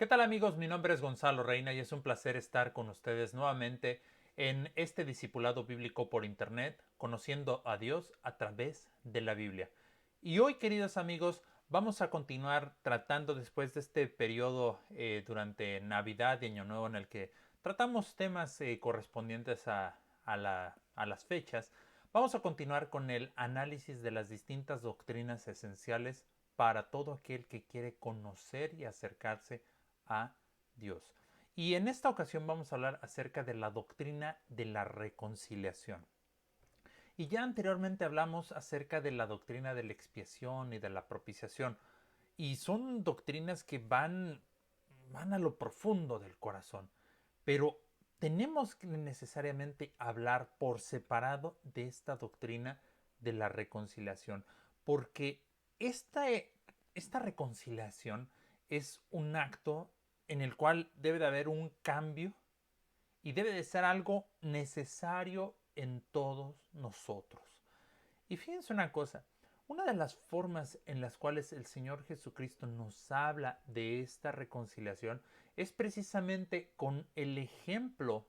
¿Qué tal amigos? Mi nombre es Gonzalo Reina y es un placer estar con ustedes nuevamente en este discipulado bíblico por internet, conociendo a Dios a través de la Biblia. Y hoy, queridos amigos, vamos a continuar tratando después de este periodo durante Navidad y Año Nuevo en el que tratamos temas correspondientes a las fechas. Vamos a continuar con el análisis de las distintas doctrinas esenciales para todo aquel que quiere conocer y acercarse a Dios. Y en esta ocasión vamos a hablar acerca de la doctrina de la reconciliación. Y ya anteriormente hablamos acerca de la doctrina de la expiación y de la propiciación. Y son doctrinas que van a lo profundo del corazón. Pero tenemos que necesariamente hablar por separado de esta doctrina de la reconciliación. Porque esta, esta reconciliación es un acto en el cual debe de haber un cambio y debe de ser algo necesario en todos nosotros. Y fíjense una cosa, una de las formas en las cuales el Señor Jesucristo nos habla de esta reconciliación es precisamente con el ejemplo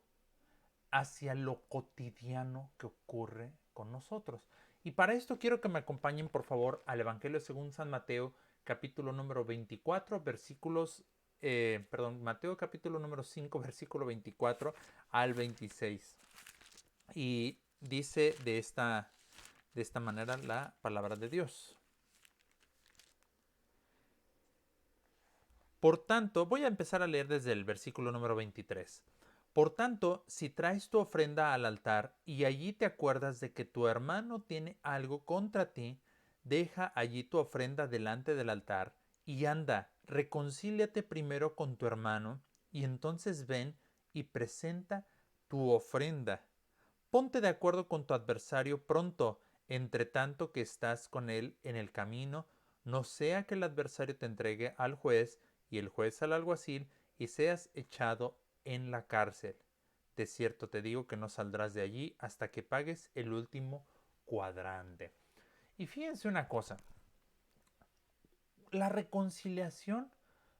hacia lo cotidiano que ocurre con nosotros. Y para esto quiero que me acompañen por favor al Evangelio según San Mateo, capítulo número 24, Mateo capítulo número 5, versículo 24 al 26. Y dice de esta manera la palabra de Dios. Por tanto, voy a empezar a leer desde el versículo número 23. Por tanto, si traes tu ofrenda al altar y allí te acuerdas de que tu hermano tiene algo contra ti, deja allí tu ofrenda delante del altar y anda, reconcíliate primero con tu hermano y entonces ven y presenta tu ofrenda. Ponte de acuerdo con tu adversario pronto, entre tanto que estás con él en el camino, no sea que el adversario te entregue al juez y el juez al alguacil y seas echado en la cárcel. De cierto te digo que no saldrás de allí hasta que pagues el último cuadrante. Y fíjense una cosa, la reconciliación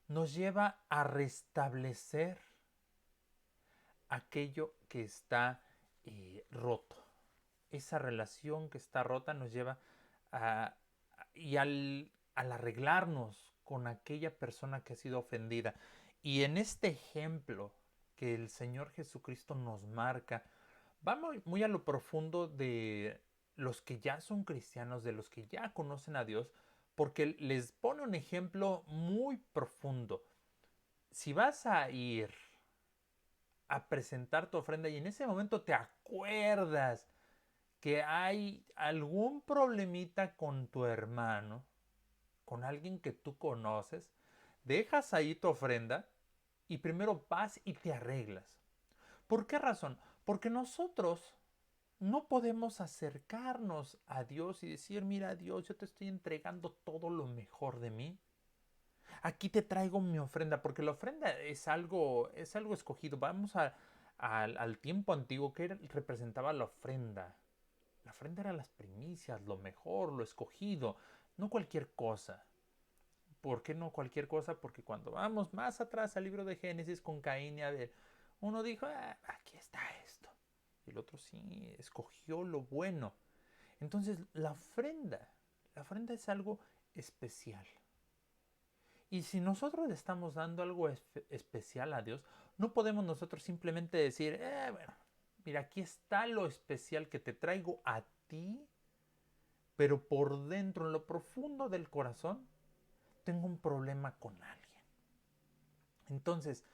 nos lleva a restablecer aquello que está roto. Esa relación que está rota nos lleva a, al arreglarnos con aquella persona que ha sido ofendida. Y en este ejemplo que el Señor Jesucristo nos marca, va muy a lo profundo de los que ya son cristianos, de los que ya conocen a Dios, porque les pone un ejemplo muy profundo. Si vas a ir a presentar tu ofrenda y en ese momento te acuerdas que hay algún problemita con tu hermano, con alguien que tú conoces, dejas ahí tu ofrenda y primero vas y te arreglas. ¿Por qué razón? Porque nosotros no podemos acercarnos a Dios y decir, mira Dios, yo te estoy entregando todo lo mejor de mí. Aquí te traigo mi ofrenda, porque la ofrenda es algo escogido. Al tiempo antiguo que representaba la ofrenda. La ofrenda era las primicias, lo mejor, lo escogido, no cualquier cosa. ¿Por qué no cualquier cosa? Porque cuando vamos más atrás al libro de Génesis con Caín y Abel, uno dijo, aquí está esto. Y el otro sí, escogió lo bueno. Entonces, la ofrenda es algo especial. Y si nosotros le estamos dando algo especial a Dios, no podemos nosotros simplemente decir, bueno, mira, aquí está lo especial que te traigo a ti, pero por dentro, en lo profundo del corazón, tengo un problema con alguien. Entonces,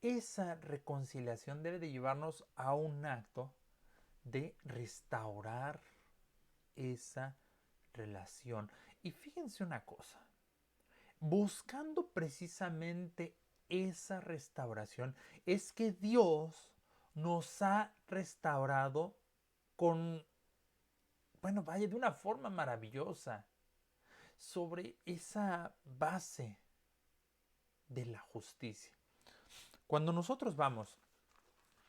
esa reconciliación debe de llevarnos a un acto de restaurar esa relación. Y fíjense una cosa, buscando precisamente esa restauración, es que Dios nos ha restaurado con, bueno, vaya, de una forma maravillosa, sobre esa base de la justicia. Cuando nosotros vamos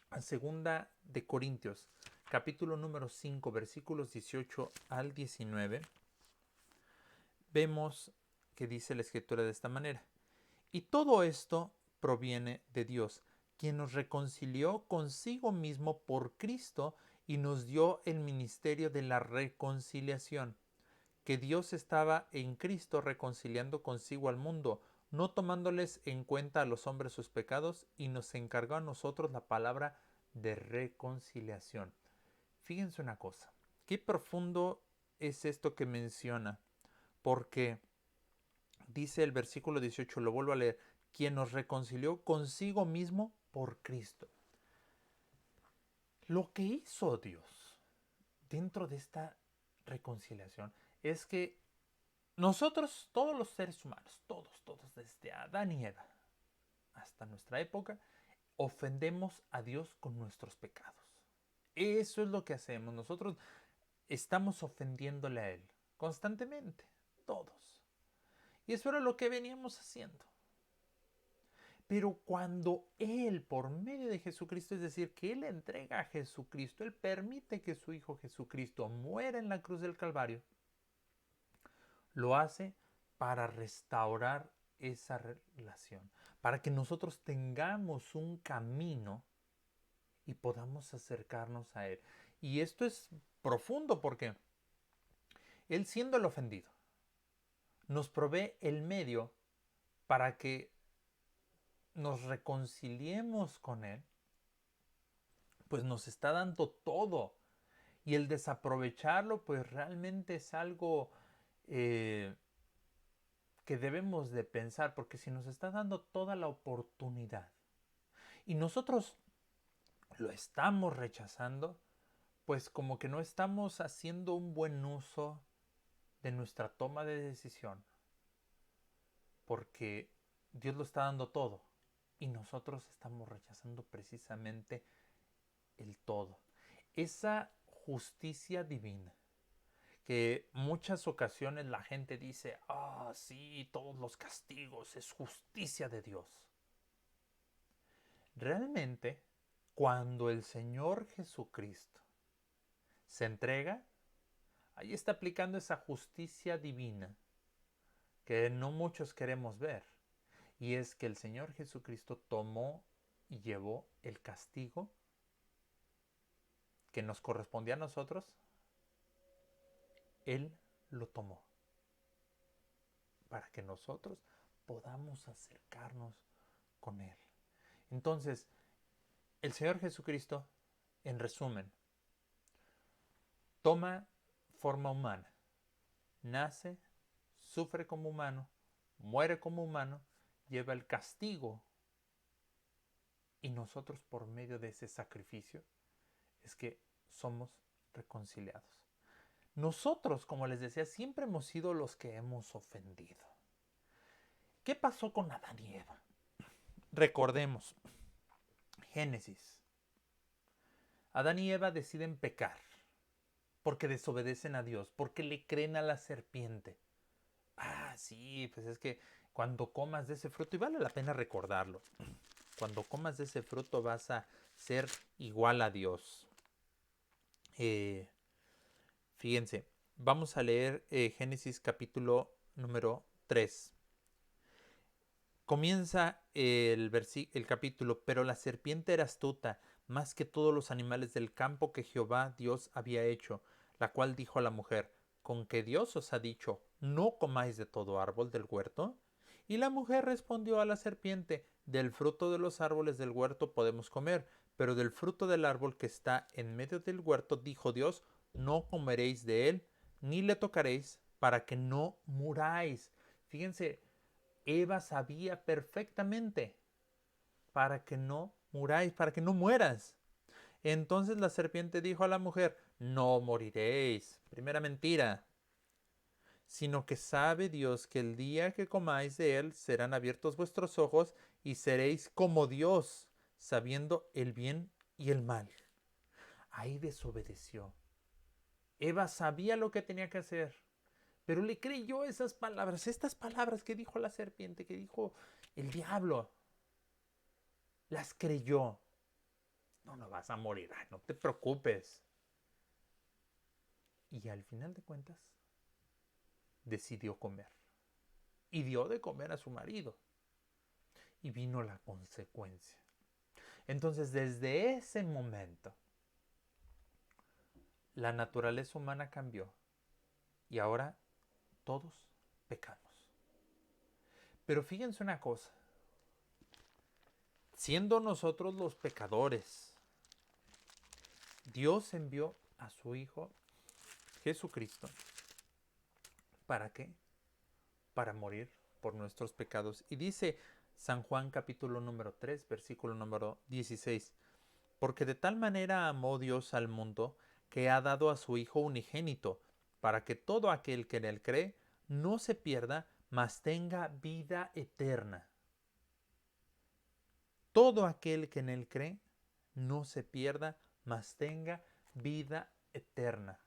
a segunda de Corintios, capítulo número 5, versículos 18 al 19, vemos que dice la escritura de esta manera. Y todo esto proviene de Dios, quien nos reconcilió consigo mismo por Cristo y nos dio el ministerio de la reconciliación, que Dios estaba en Cristo reconciliando consigo al mundo, no tomándoles en cuenta a los hombres sus pecados, y nos encargó a nosotros la palabra de reconciliación. Fíjense una cosa, qué profundo es esto que menciona, porque dice el versículo 18, lo vuelvo a leer, quien nos reconcilió consigo mismo por Cristo. Lo que hizo Dios dentro de esta reconciliación es que nosotros, todos los seres humanos, todos, desde Adán y Eva hasta nuestra época, ofendemos a Dios con nuestros pecados. Eso es lo que hacemos. Nosotros estamos ofendiéndole a Él constantemente, todos. Y eso era lo que veníamos haciendo. Pero cuando Él, por medio de Jesucristo, es decir, que Él entrega a Jesucristo, Él permite que su Hijo Jesucristo muera en la cruz del Calvario, lo hace para restaurar esa relación, para que nosotros tengamos un camino y podamos acercarnos a Él. Y esto es profundo porque Él, siendo el ofendido, nos provee el medio para que nos reconciliemos con Él, pues nos está dando todo. Y el desaprovecharlo, pues realmente es algo que debemos de pensar, porque si nos está dando toda la oportunidad y nosotros lo estamos rechazando, pues como que no estamos haciendo un buen uso de nuestra toma de decisión, porque Dios lo está dando todo y nosotros estamos rechazando precisamente el todo. Esa justicia divina que muchas ocasiones la gente dice, ah, sí, todos los castigos es justicia de Dios. Realmente, cuando el Señor Jesucristo se entrega, ahí está aplicando esa justicia divina que no muchos queremos ver. Y es que el Señor Jesucristo tomó y llevó el castigo que nos correspondía a nosotros. Él lo tomó para que nosotros podamos acercarnos con Él. Entonces, el Señor Jesucristo, en resumen, toma forma humana, nace, sufre como humano, muere como humano, lleva el castigo y nosotros por medio de ese sacrificio es que somos reconciliados. Nosotros, como les decía, siempre hemos sido los que hemos ofendido. ¿Qué pasó con Adán y Eva? Recordemos, Génesis. Adán y Eva deciden pecar porque desobedecen a Dios, porque le creen a la serpiente. Ah, sí, pues es que cuando comas de ese fruto, y vale la pena recordarlo, cuando comas de ese fruto vas a ser igual a Dios. Fíjense, vamos a leer Génesis capítulo número 3. Comienza el capítulo, pero la serpiente era astuta, más que todos los animales del campo que Jehová Dios había hecho, la cual dijo a la mujer, ¿con que Dios os ha dicho, no comáis de todo árbol del huerto? Y la mujer respondió a la serpiente, del fruto de los árboles del huerto podemos comer, pero del fruto del árbol que está en medio del huerto, dijo Dios, no comeréis de él, ni le tocaréis, para que no muráis. Fíjense, Eva sabía perfectamente para que no muráis, para que no mueras. Entonces la serpiente dijo a la mujer, no moriréis. Primera mentira. Sino que sabe Dios que el día que comáis de él serán abiertos vuestros ojos y seréis como Dios, sabiendo el bien y el mal. Ahí desobedeció. Eva sabía lo que tenía que hacer, pero le creyó esas palabras, estas palabras que dijo la serpiente, que dijo el diablo. Las creyó. No, no vas a morir, ay, no te preocupes. Y al final de cuentas, decidió comer. Y dio de comer a su marido. y vino la consecuencia. Entonces, desde ese momento, la naturaleza humana cambió y ahora todos pecamos. Pero fíjense una cosa, siendo nosotros los pecadores, Dios envió a su Hijo Jesucristo. ¿Para qué? Para morir por nuestros pecados. Y dice San Juan capítulo número 3, versículo número 16. Porque de tal manera amó Dios al mundo, que ha dado a su Hijo unigénito, para que todo aquel que en él cree no se pierda, mas tenga vida eterna. Todo aquel que en él cree no se pierda, mas tenga vida eterna.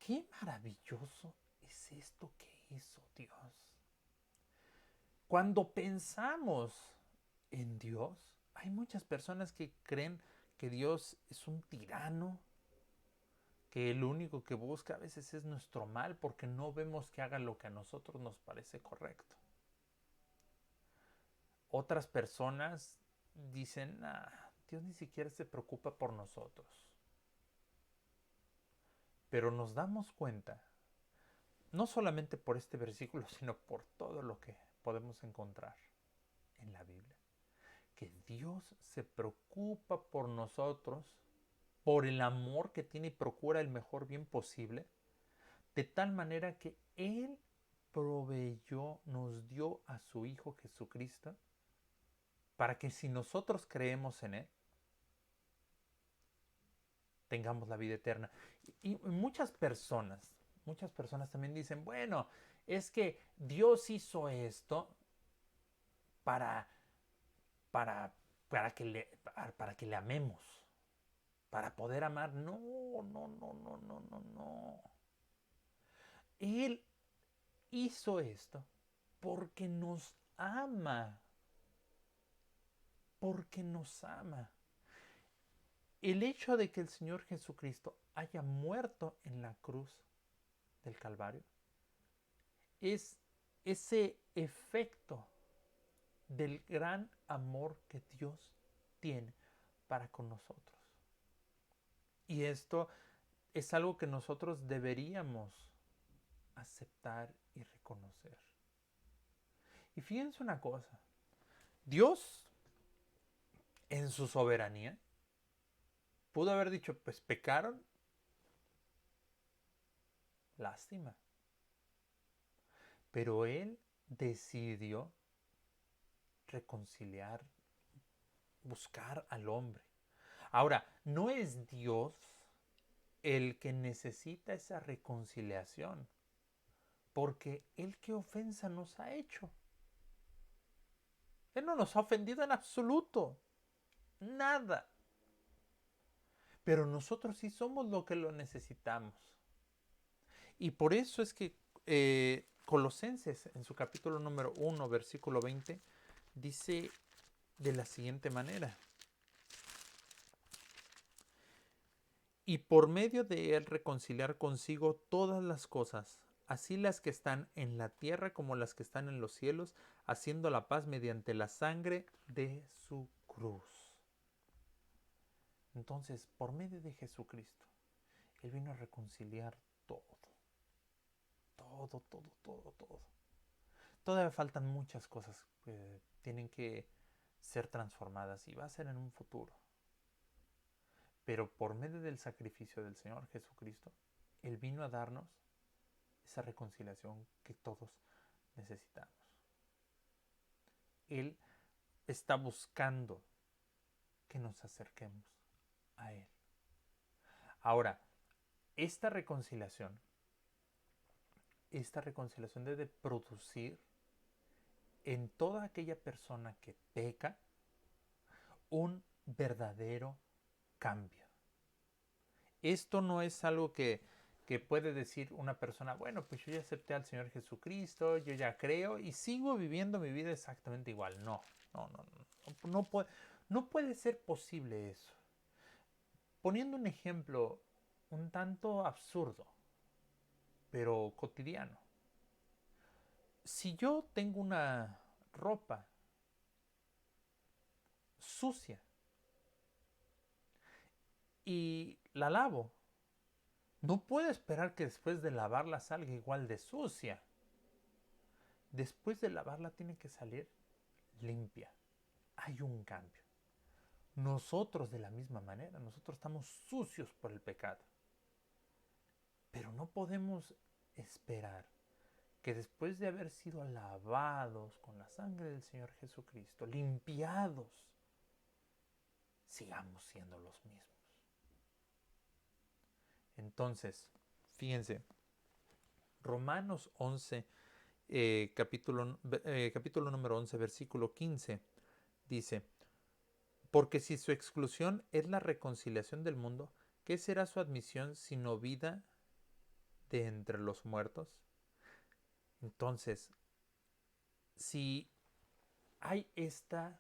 Qué maravilloso es esto que hizo Dios. Cuando pensamos en Dios, hay muchas personas que creen que Dios es un tirano, que el único que busca a veces es nuestro mal porque no vemos que haga lo que a nosotros nos parece correcto. Otras personas dicen, Dios ni siquiera se preocupa por nosotros. Pero nos damos cuenta, no solamente por este versículo, sino por todo lo que podemos encontrar en la Biblia, que Dios se preocupa por nosotros, por el amor que tiene y procura el mejor bien posible, de tal manera que Él proveyó, nos dio a su Hijo Jesucristo, para que si nosotros creemos en Él, tengamos la vida eterna. Y muchas personas también dicen, bueno, es que Dios hizo esto para, para, para que le amemos, para poder amar. No, no, no, no, no, no, no. Él hizo esto porque nos ama, porque nos ama. El hecho de que el Señor Jesucristo haya muerto en la cruz del Calvario es ese efecto del gran amor que Dios tiene para con nosotros. Y esto es algo que nosotros deberíamos aceptar y reconocer. Y fíjense una cosa, Dios en su soberanía pudo haber dicho, pues pecaron, lástima. Pero Él decidió reconciliar, buscar al hombre. Ahora, no es Dios el que necesita esa reconciliación, porque Él qué ofensa nos ha hecho. Él no nos ha ofendido en absoluto, nada. Pero nosotros sí somos lo que lo necesitamos. Y por eso es que Colosenses, en su capítulo número 1, versículo 20, dice de la siguiente manera: y por medio de él reconciliar consigo todas las cosas, así las que están en la tierra como las que están en los cielos, haciendo la paz mediante la sangre de su cruz. Entonces, por medio de Jesucristo, Él vino a reconciliar todo. Todo, todo, todo, todo. Todavía faltan muchas cosas que tienen que ser transformadas y va a ser en un futuro. Pero por medio del sacrificio del Señor Jesucristo, Él vino a darnos esa reconciliación que todos necesitamos. Él está buscando que nos acerquemos a Él. Ahora, esta reconciliación debe producir en toda aquella persona que peca un verdadero cambio. Esto no es algo que puede decir una persona, bueno, pues yo ya acepté al Señor Jesucristo, yo ya creo y sigo viviendo mi vida exactamente igual. No, no, no, no, no puede ser posible eso. Poniendo un ejemplo un tanto absurdo, pero cotidiano. Si yo tengo una ropa sucia y la lavo. No puedo esperar que después de lavarla salga igual de sucia. Después de lavarla tiene que salir limpia. Hay un cambio. Nosotros de la misma manera, nosotros estamos sucios por el pecado. Pero no podemos esperar que después de haber sido lavados con la sangre del Señor Jesucristo, limpiados, sigamos siendo los mismos. Entonces, fíjense, Romanos 11, capítulo número 11, versículo 15, dice, porque si su exclusión es la reconciliación del mundo, ¿qué será su admisión sino vida de entre los muertos? Entonces, si hay esta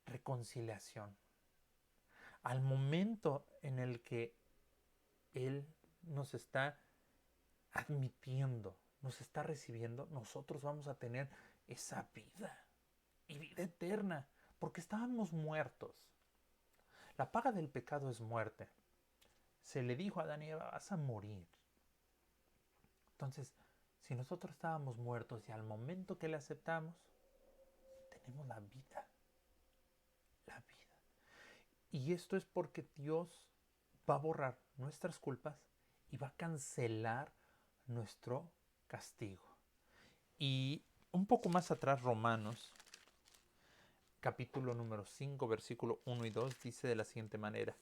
reconciliación, al momento en el que Él nos está admitiendo, nos está recibiendo, nosotros vamos a tener esa vida y vida eterna, porque estábamos muertos. La paga del pecado es muerte. Se le dijo a Adán y Eva, vas a morir. Entonces, si nosotros estábamos muertos y al momento que le aceptamos, tenemos la vida. La vida. Y esto es porque Dios va a borrar nuestras culpas y va a cancelar nuestro castigo. Y un poco más atrás, Romanos, capítulo número 5, versículo 1 y 2, dice de la siguiente manera,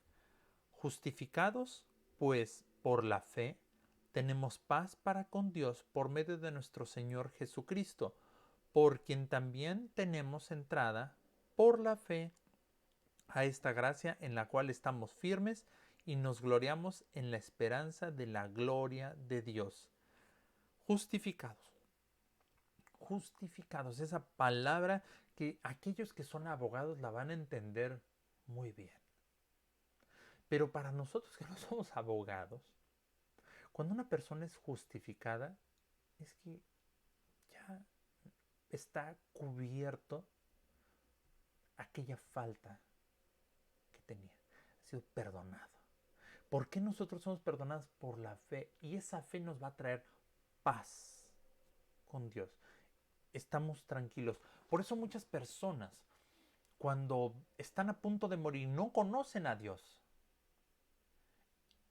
justificados, pues, por la fe, tenemos paz para con Dios por medio de nuestro Señor Jesucristo, por quien también tenemos entrada por la fe a esta gracia en la cual estamos firmes y nos gloriamos en la esperanza de la gloria de Dios. Justificados. Justificados. Esa palabra que aquellos que son abogados la van a entender muy bien. Pero para nosotros que no somos abogados, cuando una persona es justificada, es que ya está cubierto aquella falta que tenía. Ha sido perdonado. ¿Por qué nosotros somos perdonados? Por la fe. Y esa fe nos va a traer paz con Dios. Estamos tranquilos. Por eso muchas personas, cuando están a punto de morir, no conocen a Dios.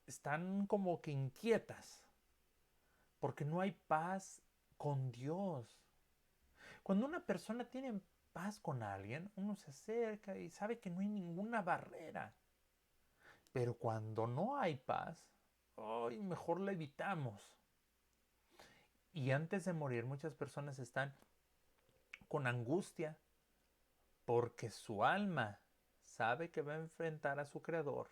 Están como que inquietas. Porque no hay paz con Dios. Cuando una persona tiene paz con alguien, uno se acerca y sabe que no hay ninguna barrera. Pero cuando no hay paz, mejor la evitamos. Y antes de morir, muchas personas están con angustia porque su alma sabe que va a enfrentar a su creador.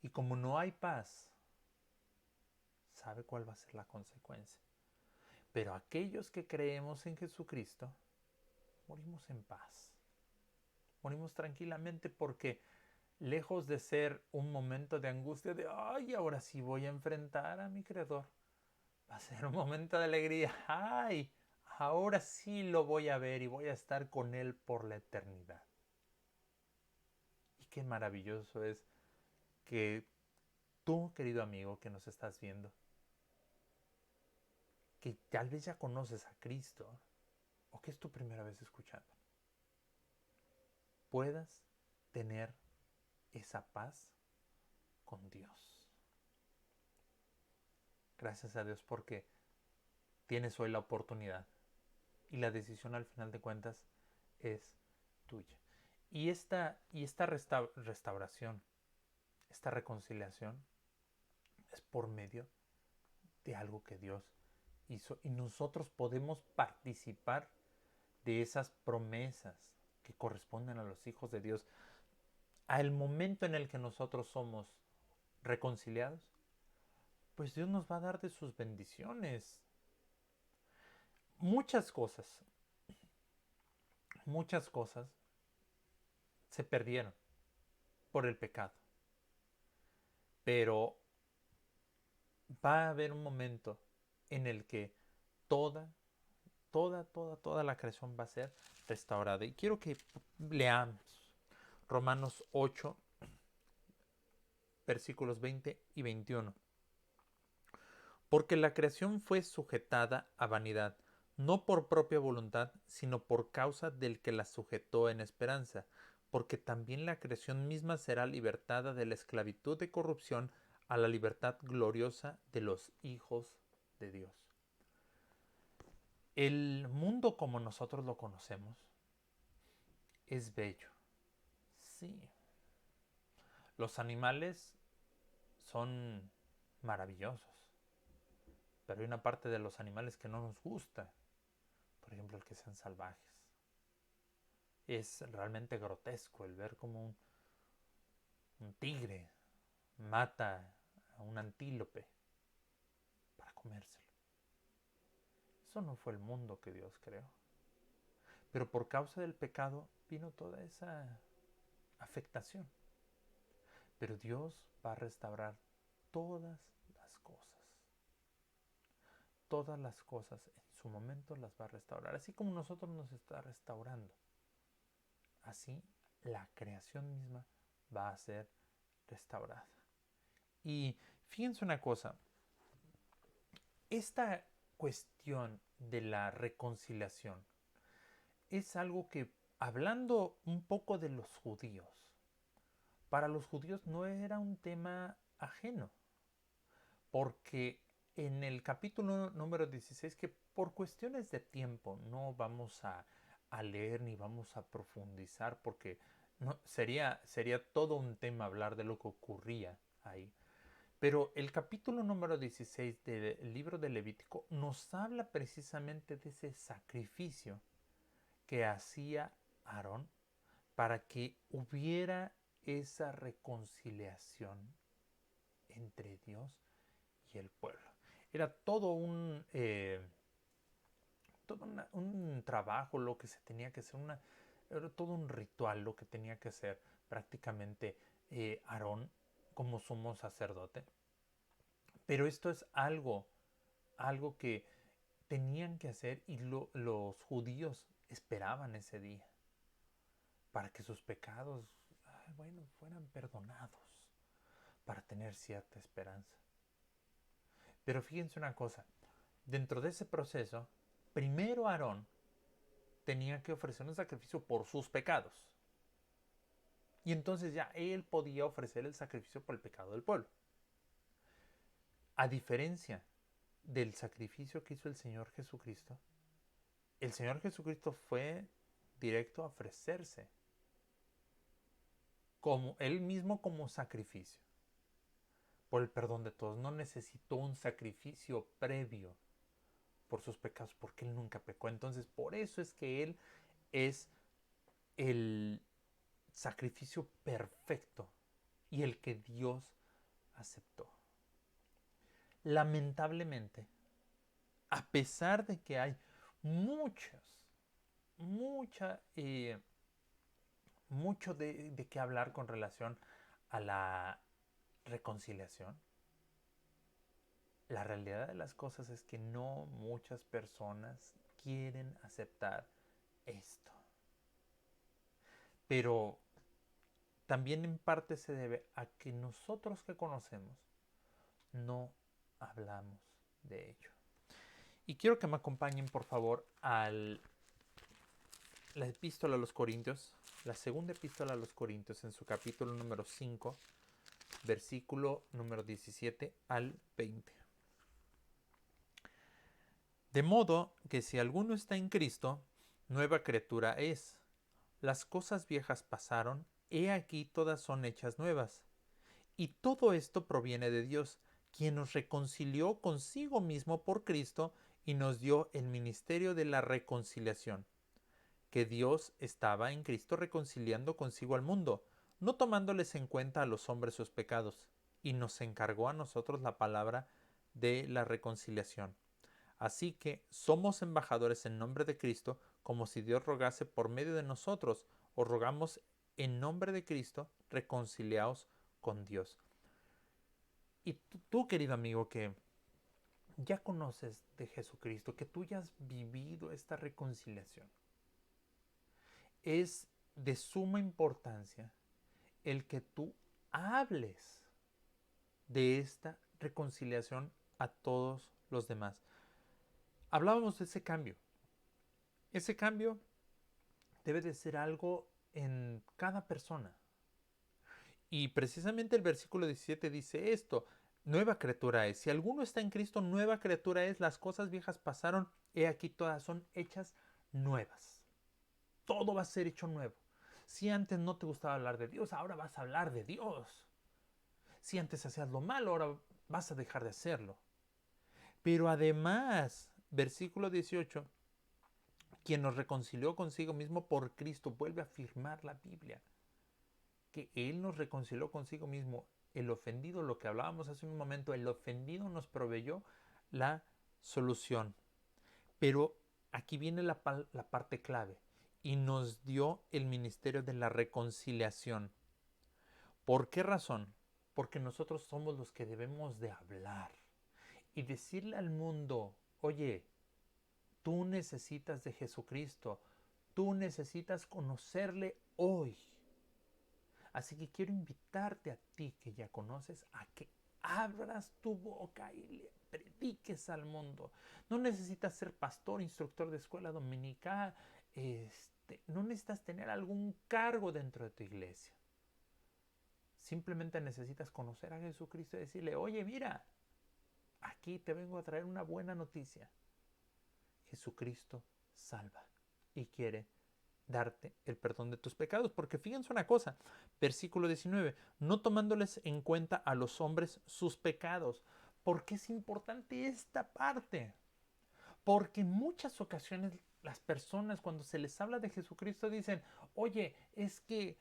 Y como no hay paz, sabe cuál va a ser la consecuencia. Pero aquellos que creemos en Jesucristo, morimos en paz. Morimos tranquilamente porque lejos de ser un momento de angustia de, ay, ahora sí voy a enfrentar a mi creador, va a ser un momento de alegría, ay, ahora sí lo voy a ver y voy a estar con él por la eternidad. Y qué maravilloso es que tú, querido amigo que nos estás viendo, que tal vez ya conoces a Cristo o que es tu primera vez escuchando, puedas tener esa paz con Dios. Gracias a Dios porque tienes hoy la oportunidad y la decisión al final de cuentas es tuya. Y esta restauración, esta reconciliación es por medio de algo que Dios hizo y nosotros podemos participar de esas promesas que corresponden a los hijos de Dios. Al momento en el que nosotros somos reconciliados, pues Dios nos va a dar de sus bendiciones. Muchas cosas se perdieron por el pecado. Pero va a haber un momento en el que toda toda la creación va a ser restaurada. Y quiero que leamos Romanos 8, versículos 20 y 21. Porque la creación fue sujetada a vanidad, no por propia voluntad, sino por causa del que la sujetó en esperanza, porque también la creación misma será libertada de la esclavitud de corrupción a la libertad gloriosa de los hijos de Dios. El mundo como nosotros lo conocemos es bello. Sí. Los animales son maravillosos. Pero hay una parte de los animales que no nos gusta. Por ejemplo, el que sean salvajes. Es realmente grotesco el ver como un tigre mata a un antílope para comérselo. Eso no fue el mundo que Dios creó. Pero por causa del pecado vino toda esa afectación. Pero Dios va a restaurar todas las cosas. Todas las cosas en su momento las va a restaurar. Así como nosotros nos está restaurando. Así la creación misma va a ser restaurada. Y fíjense una cosa. Esta cuestión de la reconciliación es algo que, hablando un poco de los judíos, para los judíos no era un tema ajeno, porque en el capítulo número 16, que por cuestiones de tiempo no vamos a leer ni vamos a profundizar, porque no, sería todo un tema hablar de lo que ocurría ahí. Pero el capítulo número 16 del libro de Levítico nos habla precisamente de ese sacrificio que hacía Aarón para que hubiera esa reconciliación entre Dios y el pueblo. Era todo un trabajo lo que se tenía que hacer, era todo un ritual lo que tenía que hacer prácticamente Aarón como sumo sacerdote. Pero esto es algo que tenían que hacer y los judíos esperaban ese día para que sus pecados, fueran perdonados, para tener cierta esperanza. Pero fíjense una cosa, dentro de ese proceso, primero Aarón tenía que ofrecer un sacrificio por sus pecados. Y entonces ya él podía ofrecer el sacrificio por el pecado del pueblo. A diferencia del sacrificio que hizo el Señor Jesucristo fue directo a ofrecerse como él mismo como sacrificio por el perdón de todos. No necesitó un sacrificio previo por sus pecados porque él nunca pecó. Entonces por eso es que él es el sacrificio perfecto y el que Dios aceptó. Lamentablemente, a pesar de que hay mucho de qué hablar con relación a la reconciliación, la realidad de las cosas es que no muchas personas quieren aceptar esto. Pero también en parte se debe a que nosotros que conocemos no hablamos de ello. Y quiero que me acompañen por favor a la epístola a los Corintios, la segunda epístola a los Corintios en su capítulo número 5, versículo número 17 al 20. De modo que si alguno está en Cristo, nueva criatura es. Las cosas viejas pasaron, he aquí todas son hechas nuevas. Y todo esto proviene de Dios, quien nos reconcilió consigo mismo por Cristo y nos dio el ministerio de la reconciliación. Que Dios estaba en Cristo reconciliando consigo al mundo, no tomándoles en cuenta a los hombres sus pecados, y nos encargó a nosotros la palabra de la reconciliación. Así que somos embajadores en nombre de Cristo, como si Dios rogase por medio de nosotros. Os rogamos en nombre de Cristo, reconciliaos con Dios. Y tú, querido amigo, que ya conoces de Jesucristo, que tú ya has vivido esta reconciliación, es de suma importancia el que tú hables de esta reconciliación a todos los demás. Hablábamos de ese cambio. Ese cambio debe de ser algo en cada persona. Y precisamente el versículo 17 dice esto: nueva criatura es. Si alguno está en Cristo, nueva criatura es. Las cosas viejas pasaron, he aquí todas son hechas nuevas. Todo va a ser hecho nuevo. Si antes no te gustaba hablar de Dios, ahora vas a hablar de Dios. Si antes hacías lo malo, ahora vas a dejar de hacerlo. Pero además, versículo 18, quien nos reconcilió consigo mismo por Cristo, vuelve a afirmar la Biblia, que Él nos reconcilió consigo mismo. El ofendido, lo que hablábamos hace un momento, el ofendido nos proveyó la solución. Pero aquí viene la parte clave. Y nos dio el ministerio de la reconciliación. ¿Por qué razón? Porque nosotros somos los que debemos de hablar y decirle al mundo: oye, tú necesitas de Jesucristo, tú necesitas conocerle hoy. Así que quiero invitarte a ti que ya conoces a que abras tu boca y le prediques al mundo. No necesitas ser pastor, instructor de escuela dominical, no necesitas tener algún cargo dentro de tu iglesia. Simplemente necesitas conocer a Jesucristo y decirle: oye, mira, aquí te vengo a traer una buena noticia. Jesucristo salva y quiere darte el perdón de tus pecados. Porque fíjense una cosa, versículo 19, no tomándoles en cuenta a los hombres sus pecados. ¿Por qué es importante esta parte? Porque en muchas ocasiones las personas, cuando se les habla de Jesucristo, dicen: oye, es que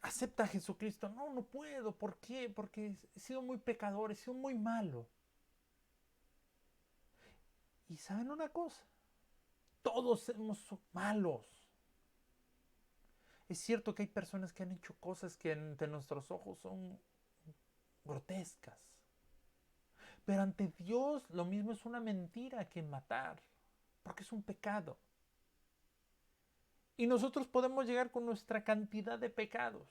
acepta a Jesucristo. No, no puedo. ¿Por qué? Porque he sido muy pecador, he sido muy malo. Y saben una cosa, todos somos malos. Es cierto que hay personas que han hecho cosas que ante nuestros ojos son grotescas. Pero ante Dios lo mismo es una mentira que matar, porque es un pecado. Y nosotros podemos llegar con nuestra cantidad de pecados.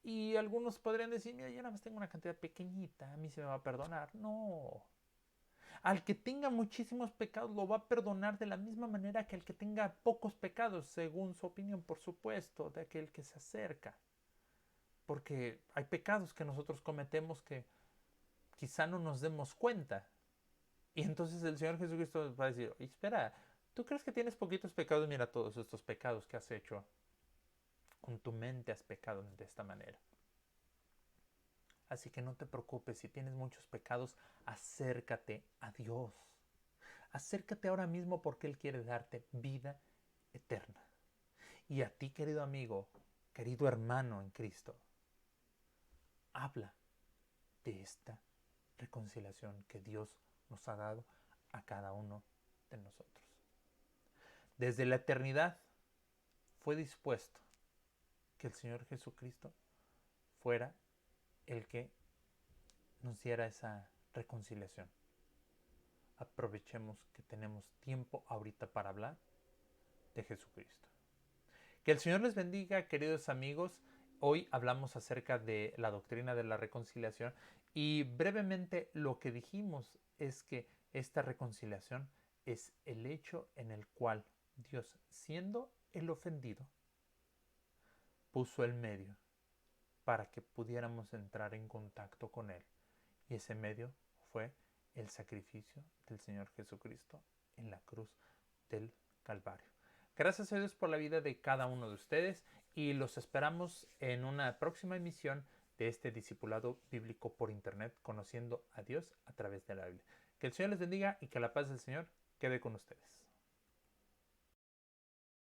Y algunos podrían decir: mira, yo nada más tengo una cantidad pequeñita, a mí se me va a perdonar. No. Al que tenga muchísimos pecados lo va a perdonar de la misma manera que al que tenga pocos pecados, según su opinión, por supuesto, de aquel que se acerca. Porque hay pecados que nosotros cometemos que quizá no nos demos cuenta. Y entonces el Señor Jesucristo va a decir: espera, ¿tú crees que tienes poquitos pecados? Mira todos estos pecados que has hecho. Con tu mente has pecado de esta manera. Así que no te preocupes, si tienes muchos pecados, acércate a Dios. Acércate ahora mismo, porque Él quiere darte vida eterna. Y a ti, querido amigo, querido hermano en Cristo, habla de esta reconciliación que Dios nos ha dado a cada uno de nosotros. Desde la eternidad fue dispuesto que el Señor Jesucristo fuera el que nos diera esa reconciliación. Aprovechemos que tenemos tiempo ahorita para hablar de Jesucristo. Que el Señor les bendiga, queridos amigos. Hoy hablamos acerca de la doctrina de la reconciliación y brevemente lo que dijimos es que esta reconciliación es el hecho en el cual Dios, siendo el ofendido, puso el medio para que pudiéramos entrar en contacto con Él. Y ese medio fue el sacrificio del Señor Jesucristo en la cruz del Calvario. Gracias a Dios por la vida de cada uno de ustedes y los esperamos en una próxima emisión de este discipulado bíblico por internet, conociendo a Dios a través de la Biblia. Que el Señor les bendiga y que la paz del Señor quede con ustedes.